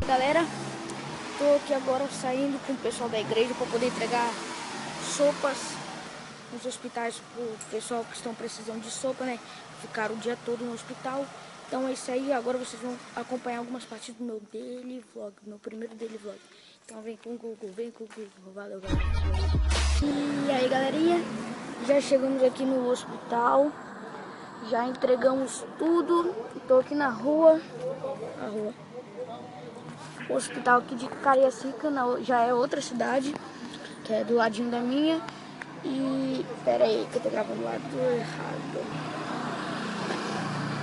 Galera, tô aqui agora saindo com o pessoal da igreja para poder entregar sopas nos hospitais pro pessoal que estão precisando de sopa, né? Ficaram o dia todo no hospital. Então é isso aí, agora vocês vão acompanhar algumas partes do meu daily vlog, meu primeiro daily vlog. Então vem com o Google, valeu galera. E aí galerinha, já chegamos aqui no hospital, já entregamos tudo, tô aqui na rua. O hospital aqui de Cariacica já é outra cidade, que é do ladinho da minha. E pera aí que eu tô gravando do lado errado.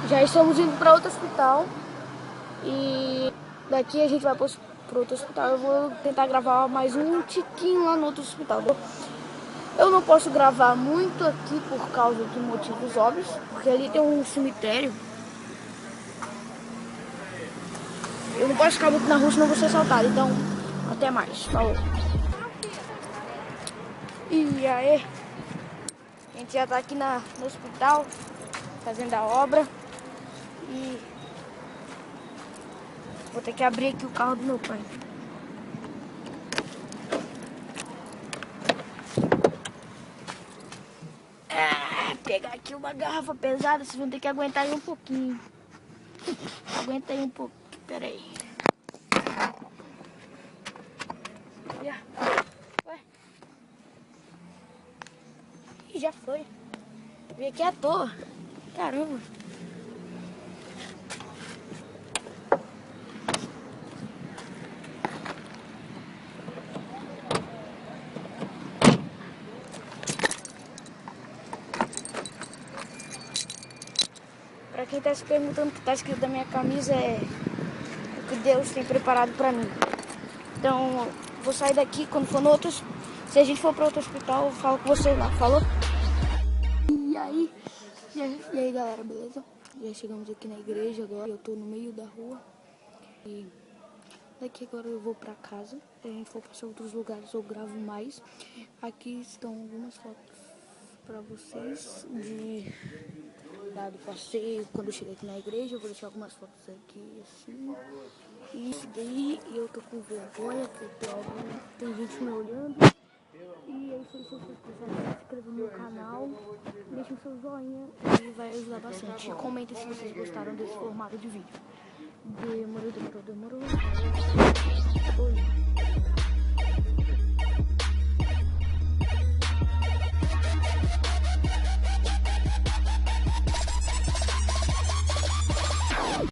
Já estamos indo para outro hospital e daqui a gente vai para outro hospital. Eu vou tentar gravar mais um tiquinho lá no outro hospital. Eu não posso gravar muito aqui por causa de motivos óbvios, porque ali tem um cemitério. Eu não posso ficar muito na rua, senão vou ser assaltado. Então, até mais. Falou. E aí, a gente já tá aqui no hospital, fazendo a obra. E vou ter que abrir aqui o carro do meu pai. Pegar aqui uma garrafa pesada, vocês vão ter que aguentar aí um pouquinho. Aguenta aí um pouco, pera aí. Ué? Ih, já foi. Vim aqui à toa. Caramba. Pra quem tá se perguntando o que tá escrito na minha camisa, é o que Deus tem preparado pra mim. Então, vou sair daqui quando for no outro. Se a gente for para outro hospital, eu falo com vocês lá, falou? E aí galera, beleza? Já chegamos aqui na igreja agora, eu tô no meio da rua. E daqui agora eu vou pra casa. Se a gente for para outros lugares eu gravo mais. Aqui estão algumas fotos pra vocês do passeio. Quando eu cheguei aqui na igreja, eu vou deixar algumas fotos aqui assim. E isso daí, eu tô com vergonha, porque tem gente me olhando. E é isso aí, se vocês quiserem se inscrever no meu canal, deixem seu joinha e vai ajudar bastante. E comentem se vocês gostaram desse formato de vídeo. Demorou. Oi.